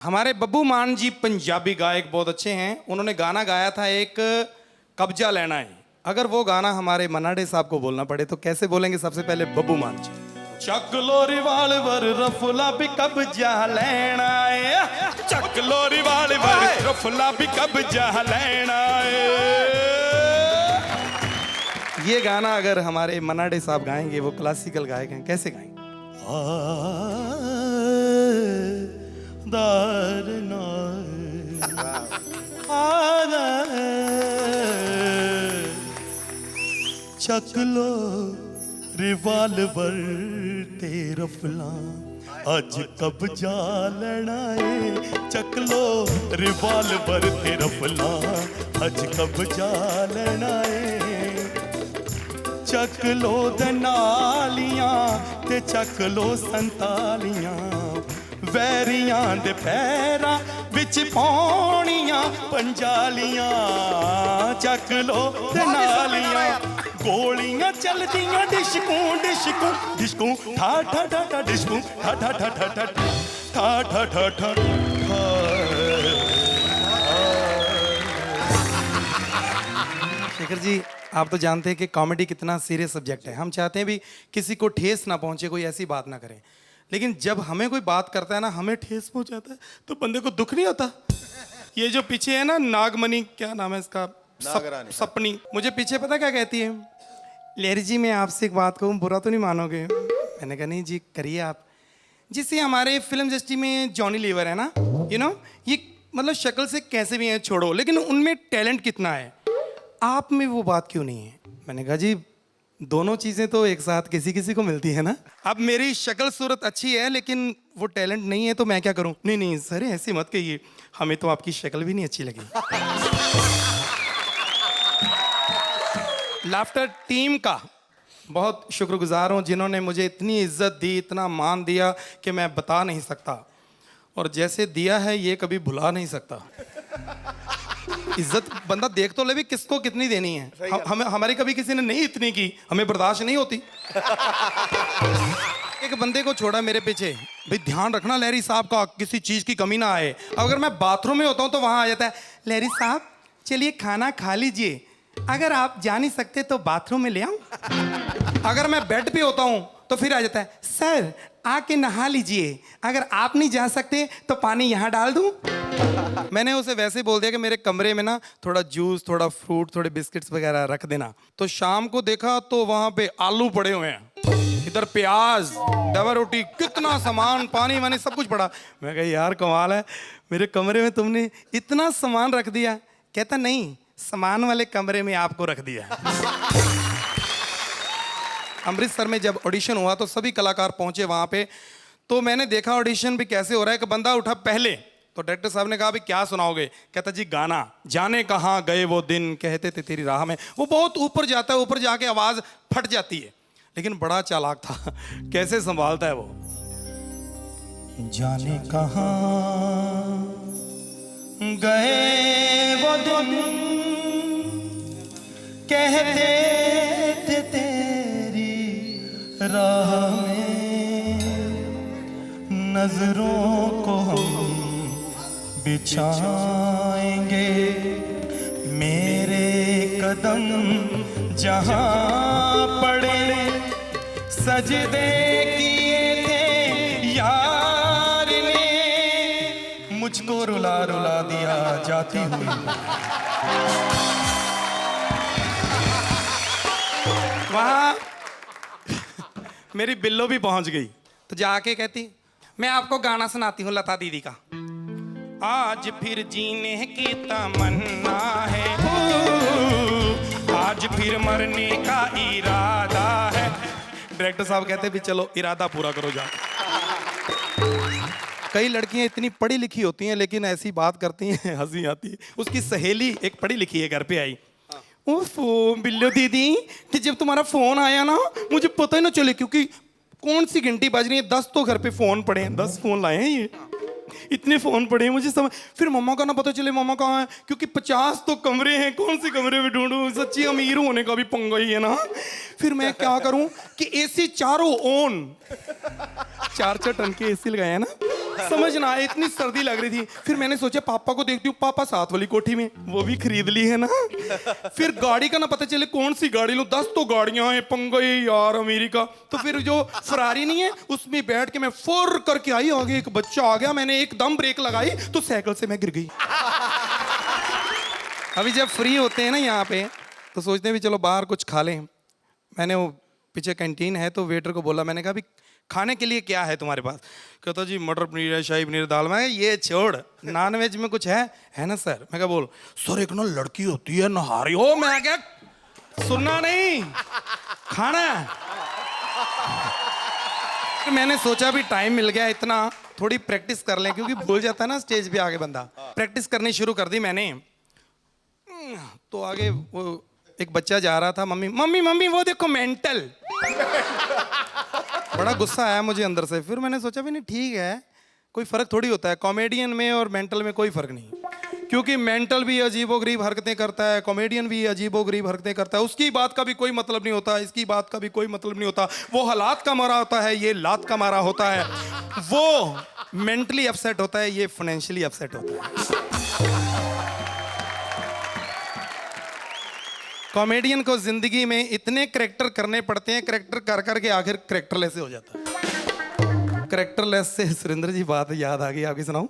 हमारे बब्बू मान जी पंजाबी गायक बहुत अच्छे हैं। उन्होंने गाना गाया था एक, कब्जा लेना है। अगर वो गाना हमारे मन्ना साहब को बोलना पड़े तो कैसे बोलेंगे? सबसे पहले बब्बू मान जी। चक लो रिवाल्वर रफला भी कब्जा लेना है, चक लो रिवाल्वर रफला भी कब्जा लेना है। ये गाना अगर हमारे मन्ना साहब गाएंगे, वो क्लासिकल गायक हैं, कैसे गाएंगे? चक लो रिवाल्वर ते रफला अज कब्जा लेना है, चक लो रिवाल्वर ते रफला अज कब्जा लेना है। चक लो दनालियां ते चक लो संतालियां, वैरियां दे पैरां विच पौणियां पंजालियां। चक लो दनालियां, गोलियां चलदियां डिशकूं डिशकूं डिशकूं, ठा ठा ठा ठा डिशकूं, ठा ठा ठा ठा ठा ठा ठा ठा ठा ठा। शेखर जी, आप तो जानते हैं कि कॉमेडी कितना सीरियस सब्जेक्ट है। हम चाहते हैं भी किसी को ठेस ना पहुंचे, कोई ऐसी बात ना करें। लेकिन जब हमें कोई बात करता है ना, हमें ठेस पहुंचाता है, तो बंदे को दुख नहीं होता? ये जो पीछे है ना नागमणि, क्या नाम है इसका, सपनी, मुझे पीछे पता क्या कहती है? लेरी जी, मैं आपसे एक बात कहूँ, बुरा तो नहीं मानोगे? मैंने कहा नहीं जी, करिए आप। जिससे हमारे फिल्म इंडस्ट्री में जॉनी लीवर है ना, ये मतलब शक्ल से कैसे भी हैं छोड़ो, लेकिन उनमें टैलेंट कितना है, आप में वो बात क्यों नहीं है? मैंने कहा जी, दोनों चीजें तो एक साथ किसी किसी को मिलती है ना। अब मेरी शक्ल सूरत अच्छी है लेकिन वो टैलेंट नहीं है, तो मैं क्या करूं? नहीं नहीं सर, ऐसी मत कहिए, हमें तो आपकी शक्ल भी नहीं अच्छी लगी। लाफ्टर टीम का बहुत शुक्रगुजार हूं, जिन्होंने मुझे इतनी इज्जत दी, इतना मान दिया कि मैं बता नहीं सकता। और जैसे दिया है ये कभी भुला नहीं सकता। इज्जत बंदा देख तो ले भी किसको कितनी देनी है। हमें हमारी कभी किसी ने नहीं इतनी की, हमें बर्दाश्त नहीं होती। एक बंदे को छोड़ा मेरे पीछे, भाई ध्यान रखना लहरी साहब का, किसी चीज की कमी ना आए। अगर मैं बाथरूम में होता हूँ तो वहां आ जाता है, लहरी साहब चलिए खाना खा लीजिए, अगर आप जा नहीं सकते तो बाथरूम में ले आऊं। अगर मैं बेड पे होता हूँ तो फिर आ जाता है, सर आके नहा लीजिए, अगर आप नहीं जा सकते तो पानी यहाँ डाल दूं। मैंने उसे वैसे बोल दिया कि मेरे कमरे में ना थोड़ा जूस, थोड़ा फ्रूट, थोड़े बिस्किट्स वगैरह रख देना। तो शाम को देखा तो वहां पे आलू पड़े हुए हैं, इधर प्याज, डबल रोटी, कितना सामान, पानी वानी सब कुछ पड़ा। मैं कहा यार कमाल है, मेरे कमरे में तुमने इतना सामान रख दिया। कहता नहीं, सामान वाले कमरे में आपको रख दिया। अमृतसर में जब ऑडिशन हुआ तो सभी कलाकार पहुंचे वहां पे, तो मैंने देखा ऑडिशन भी कैसे हो रहा है। कि बंदा उठा पहले, तो डायरेक्टर साहब ने कहा भी क्या सुनाओगे? कहता जी गाना, जाने कहाँ गए वो दिन कहते थे तेरी राह में। वो बहुत ऊपर जाता है, ऊपर जाके आवाज फट जाती है, लेकिन बड़ा चालाक था। कैसे संभालता है वो। जाने कहाँ गए वो दिन कहते थे तेरी राह में, नजरों को हम बिछाएंगे, मेरे कदम जहां पड़े, सजदे किए थे यार ने, मुझको रुला रुला दिया जाती हुई। वहां मेरी बिल्लो भी पहुंच गई, तो जाके कहती, मैं आपको गाना सुनाती हूँ लता दीदी का। आज फिर जीने की तमन्ना है, आज फिर मरने का इरादा है। डायरेक्टर साहब कहते भी चलो इरादा पूरा करो जा। कई लड़कियां इतनी पढ़ी लिखी होती हैं लेकिन ऐसी बात करती हैं, हंसी आती है। उसकी सहेली एक पढ़ी लिखी है, घर पे आई, ओफो बिल्लो दीदी, कि जब तुम्हारा फोन आया ना मुझे पता ही ना चले, क्योंकि कौन सी घंटी बज रही है, 10 तो घर पे फोन पड़े हैं, 10 फोन लाए हैं ये, इतने फोन पड़े हैं मुझे समझ। फिर मम्मा का ना पता चले मम्मा कहाँ है, क्योंकि 50 तो कमरे हैं, कौन से कमरे में ढूंढूं? सच्ची अमीर होने का भी पंगा ही है ना। फिर मैं क्या करूं कि एसी चारों ऑन, 4 टन के एसी लगाए हैं ना, समझ ना आए, इतनी सर्दी लग रही थी। फिर मैंने सोचा पापा को देखती हूँ, पापा साथ वाली कोठी में, वो भी खरीद ली है ना। फिर गाड़ी का ना पता चले कौन सी गाड़ी लूं, 10 तो गाड़ियां हैं, पंगा यार अमेरिका। तो फिर जो फरारी नहीं है उसमें बैठ के मैं फुर करके आई, आगे एक बच्चा आ गया, मैंने एकदम ब्रेक लगाई तो साइकिल से मैं गिर गई। अभी जब फ्री होते हैं ना यहाँ पे तो सोचते हैं भी चलो बाहर कुछ खा लें। मैंने वो पीछे कैंटीन है तो वेटर को बोला, मैंने कहा भी खाने के लिए क्या है तुम्हारे पास? कहता जी मटर पनीर है, शाही पनीर, दाल। मैं ये छोड़, नॉन वेज में कुछ है ना सर? मैं क्या बोल, सर एक ना लड़की होती है नहारी हो। मैं क्या सुनना नहीं, खाना है। मैंने सोचा भी टाइम मिल गया इतना, थोड़ी प्रैक्टिस कर लें, क्योंकि भूल जाता है ना स्टेज पे आगे बंदा। प्रैक्टिस करनी शुरू कर दी मैंने। तो आगे वो एक बच्चा जा रहा था, मम्मी मम्मी मम्मी वो देखो मेंटल। बड़ा गुस्सा आया मुझे अंदर से। फिर मैंने सोचा भी नहीं ठीक है, कोई फर्क थोड़ी होता है कॉमेडियन में और मेंटल में, कोई फर्क नहीं। क्योंकि मेंटल भी अजीबोगरीब हरकतें करता है, कॉमेडियन भी अजीबोगरीब हरकतें करता है। उसकी बात का भी कोई मतलब नहीं होता, इसकी बात का भी कोई मतलब नहीं होता। वो हालात का मारा होता है, ये लात का मारा होता है। वो मेंटली अपसेट होता है, ये फाइनेंशियली अपसेट होता है। कॉमेडियन को जिंदगी में इतने करैक्टर करने पड़ते हैं, करैक्टर कर करके आखिर करैक्टरलेस हो जाता है। करैक्टरलेस से सुरेंद्र जी बात याद आ गई, आपकी सुनाऊं?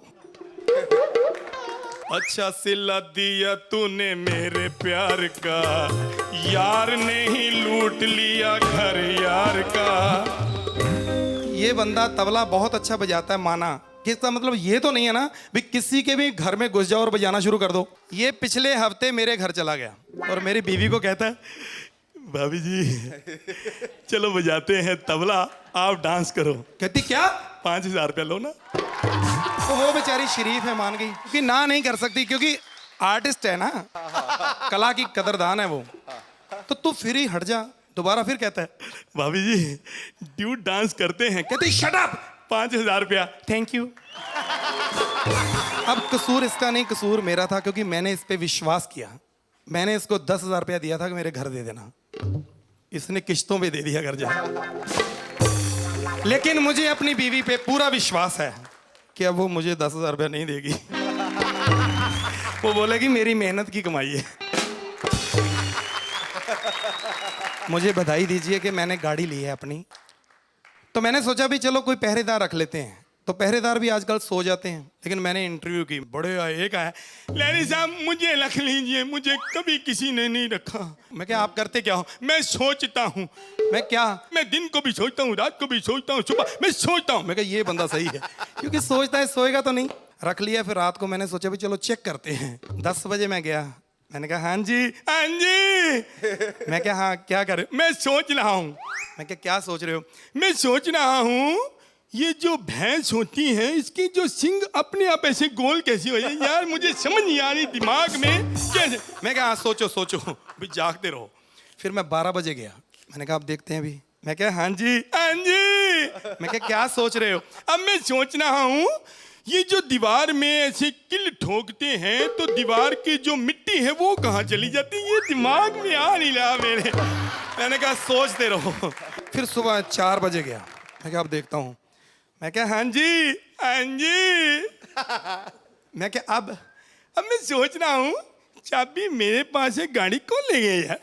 अच्छा सिला दिया तूने मेरे प्यार का, यार ने ही लूट लिया घर यार का। ये बंदा तबला बहुत अच्छा बजाता है, माना। किसका मतलब ये तो नहीं है ना भी किसी के भी घर में घुस जाओ और बजाना शुरू कर दो। ये पिछले हफ्ते मेरे घर चला गया और मेरी बीवी को कहता है, भाभी जी चलो बजाते हैं तबला, आप डांस करो। कहती क्या? 5000 रुपया लो ना। तो वो बेचारी शरीफ है, मान गई, क्योंकि ना नहीं कर सकती, क्योंकि आर्टिस्ट है ना, कला की कदरदान है वो। तो तू फिर ही हट जा। दोबारा फिर कहता है, भाभी जी ड्यूट डांस करते हैं। कहती शट अप, 5000 रुपया। Thank you. अब कसूर इसका नहीं, कसूर मेरा था, क्योंकि मैंने इस पे विश्वास किया। मैंने इसको 10,000 रुपया दिया था कि मेरे घर दे देना, इसने किश्तों पे दे दिया घर जा। लेकिन मुझे अपनी बीवी पे पूरा विश्वास है कि अब वो मुझे 10,000 रुपया नहीं देगी। वो बोलेगी मेरी मेहनत की कमाई है। मुझे बधाई दीजिए कि मैंने गाड़ी ली है अपनी। तो मैंने सोचा भी चलो कोई पहरेदार रख लेते हैं। तो पहरेदार भी आजकल सो जाते हैं। लेकिन मैंने इंटरव्यू की, बड़े आए, एक आया, लैनी साहब मुझे रख लीजिए, मुझे कभी किसी ने नहीं रखा। मैं क्या आप करते क्या हो? मैं सोचता हूँ। मैं क्या? मैं दिन को भी सोचता हूँ, रात को भी सोचता हूँ, सुबह मैं सोचता हूँ। मैं क्या ये बंदा सही है, क्योंकि सोचता है सोएगा तो नहीं। रख लिया। फिर रात को मैंने सोचा भी चलो चेक करते हैं। 10 बजे मैं गया। मैंने कहा हाँ जी हाँ जी। मैं क्या हाँ क्या कर रहे हो? मैं सोच रहा हूँ। मैं क्या सोच रहे हो? मैं सोच रहा हूँ ये जो भैंस होती है इसकी जो सिंग अपने आप ऐसे गोल कैसी हो जाए यार, मुझे समझ नहीं आ रही दिमाग में कैसे। मैं क्या हाँ सोचो सोचो, भी जागते रहो। फिर मैं 12 बजे गया। मैंने कहा आप देखते हैं अभी। मैं क्या हाँ जी हाँ जी। मैं क्या सोच रहे हो? अब मैं सोच रहा हूँ ये जो दीवार में ऐसे किल ठोकते हैं तो दीवार की जो मिट्टी है वो कहाँ चली जाती है, ये दिमाग में आ नहीं रहा मेरे। मैंने कहा सोचते रहो। फिर सुबह 4 बजे गया। मैं क्या अब देखता हूँ। मैं क्या हाँ जी हाँ जी। मैं क्या अब मैं सोच रहा हूँ चाबी मेरे पास है, गाड़ी कौन ले गया यार।